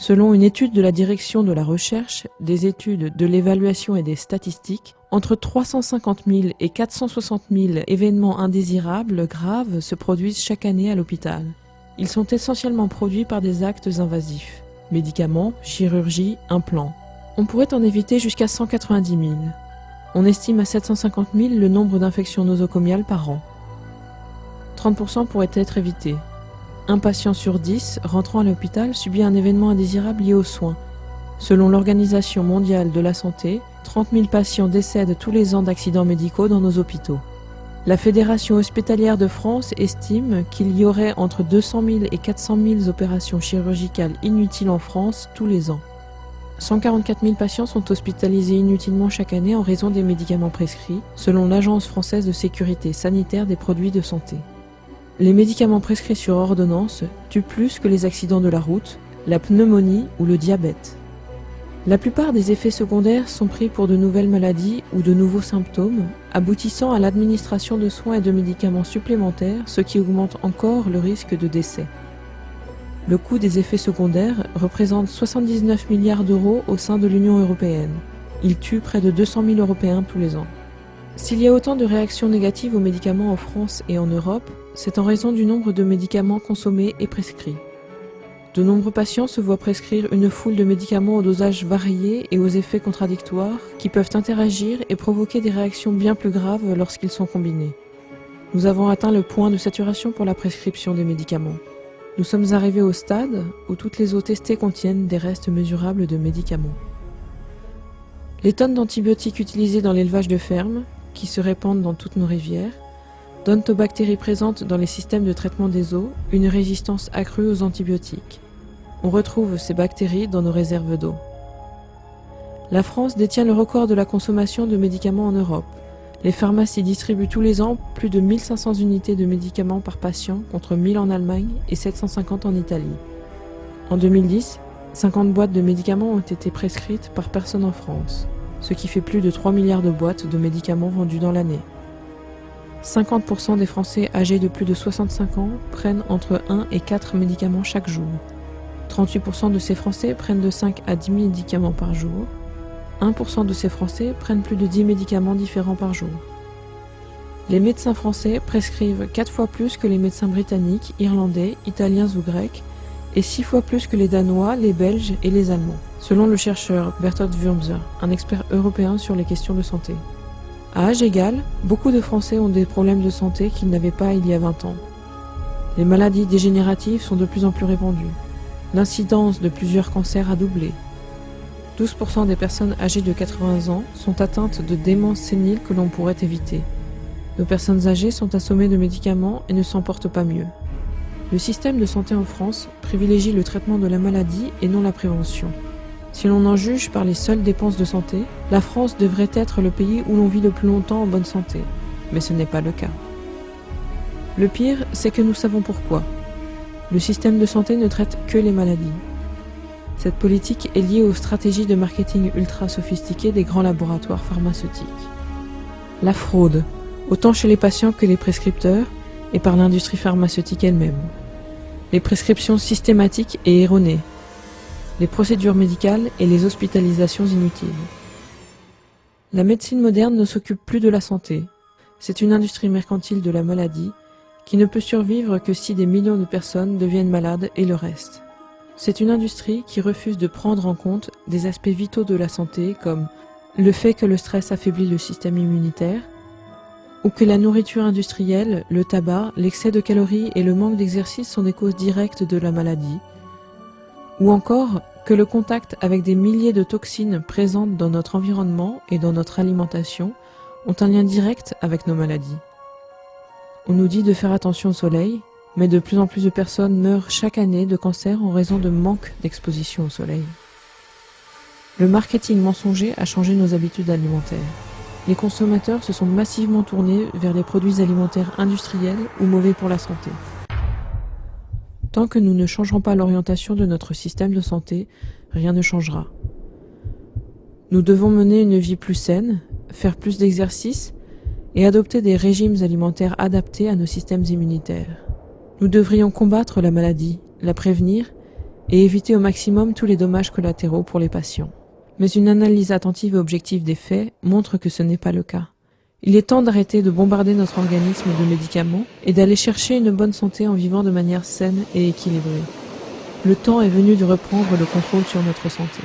Selon une étude de la Direction de la Recherche, des études, de l'évaluation et des statistiques, entre 350 000 et 460 000 événements indésirables graves se produisent chaque année à l'hôpital. Ils sont essentiellement produits par des actes invasifs, médicaments, chirurgie, implants. On pourrait en éviter jusqu'à 190 000. On estime à 750 000 le nombre d'infections nosocomiales par an. 30% pourraient être évités. Un patient sur 10 rentrant à l'hôpital subit un événement indésirable lié aux soins. Selon l'Organisation mondiale de la santé, 30 000 patients décèdent tous les ans d'accidents médicaux dans nos hôpitaux. La Fédération hospitalière de France estime qu'il y aurait entre 200 000 et 400 000 opérations chirurgicales inutiles en France tous les ans. 144 000 patients sont hospitalisés inutilement chaque année en raison des médicaments prescrits, selon l'Agence française de sécurité sanitaire des produits de santé. Les médicaments prescrits sur ordonnance tuent plus que les accidents de la route, la pneumonie ou le diabète. La plupart des effets secondaires sont pris pour de nouvelles maladies ou de nouveaux symptômes, aboutissant à l'administration de soins et de médicaments supplémentaires, ce qui augmente encore le risque de décès. Le coût des effets secondaires représente 79 milliards d'euros au sein de l'Union européenne. Il tue près de 200 000 Européens tous les ans. S'il y a autant de réactions négatives aux médicaments en France et en Europe, c'est en raison du nombre de médicaments consommés et prescrits. De nombreux patients se voient prescrire une foule de médicaments aux dosages variés et aux effets contradictoires qui peuvent interagir et provoquer des réactions bien plus graves lorsqu'ils sont combinés. Nous avons atteint le point de saturation pour la prescription des médicaments. Nous sommes arrivés au stade où toutes les eaux testées contiennent des restes mesurables de médicaments. Les tonnes d'antibiotiques utilisées dans l'élevage de fermes, qui se répandent dans toutes nos rivières, donnent aux bactéries présentes dans les systèmes de traitement des eaux une résistance accrue aux antibiotiques. On retrouve ces bactéries dans nos réserves d'eau. La France détient le record de la consommation de médicaments en Europe. Les pharmacies distribuent tous les ans plus de 1500 unités de médicaments par patient contre 1000 en Allemagne et 750 en Italie. En 2010, 50 boîtes de médicaments ont été prescrites par personne en France, ce qui fait plus de 3 milliards de boîtes de médicaments vendues dans l'année. 50% des Français âgés de plus de 65 ans prennent entre 1 et 4 médicaments chaque jour. 38% de ces Français prennent de 5 à 10 médicaments par jour. 1% de ces Français prennent plus de 10 médicaments différents par jour. Les médecins français prescrivent 4 fois plus que les médecins britanniques, irlandais, italiens ou grecs, et 6 fois plus que les Danois, les Belges et les Allemands, selon le chercheur Bertolt Würmser, un expert européen sur les questions de santé. À âge égal, beaucoup de Français ont des problèmes de santé qu'ils n'avaient pas il y a 20 ans. Les maladies dégénératives sont de plus en plus répandues. L'incidence de plusieurs cancers a doublé. 12% des personnes âgées de 80 ans sont atteintes de démence sénile que l'on pourrait éviter. Nos personnes âgées sont assommées de médicaments et ne s'en portent pas mieux. Le système de santé en France privilégie le traitement de la maladie et non la prévention. Si l'on en juge par les seules dépenses de santé, la France devrait être le pays où l'on vit le plus longtemps en bonne santé. Mais ce n'est pas le cas. Le pire, c'est que nous savons pourquoi. Le système de santé ne traite que les maladies. Cette politique est liée aux stratégies de marketing ultra sophistiquées des grands laboratoires pharmaceutiques. La fraude, autant chez les patients que les prescripteurs, et par l'industrie pharmaceutique elle-même. Les prescriptions systématiques et erronées. Les procédures médicales et les hospitalisations inutiles. La médecine moderne ne s'occupe plus de la santé. C'est une industrie mercantile de la maladie qui ne peut survivre que si des millions de personnes deviennent malades et le reste. C'est une industrie qui refuse de prendre en compte des aspects vitaux de la santé comme le fait que le stress affaiblit le système immunitaire, ou que la nourriture industrielle, le tabac, l'excès de calories et le manque d'exercice sont des causes directes de la maladie, ou encore que le contact avec des milliers de toxines présentes dans notre environnement et dans notre alimentation ont un lien direct avec nos maladies. On nous dit de faire attention au soleil, mais de plus en plus de personnes meurent chaque année de cancer en raison de manque d'exposition au soleil. Le marketing mensonger a changé nos habitudes alimentaires. Les consommateurs se sont massivement tournés vers les produits alimentaires industriels ou mauvais pour la santé. Tant que nous ne changerons pas l'orientation de notre système de santé, rien ne changera. Nous devons mener une vie plus saine, faire plus d'exercice et adopter des régimes alimentaires adaptés à nos systèmes immunitaires. Nous devrions combattre la maladie, la prévenir et éviter au maximum tous les dommages collatéraux pour les patients. Mais une analyse attentive et objective des faits montre que ce n'est pas le cas. Il est temps d'arrêter de bombarder notre organisme de médicaments et d'aller chercher une bonne santé en vivant de manière saine et équilibrée. Le temps est venu de reprendre le contrôle sur notre santé.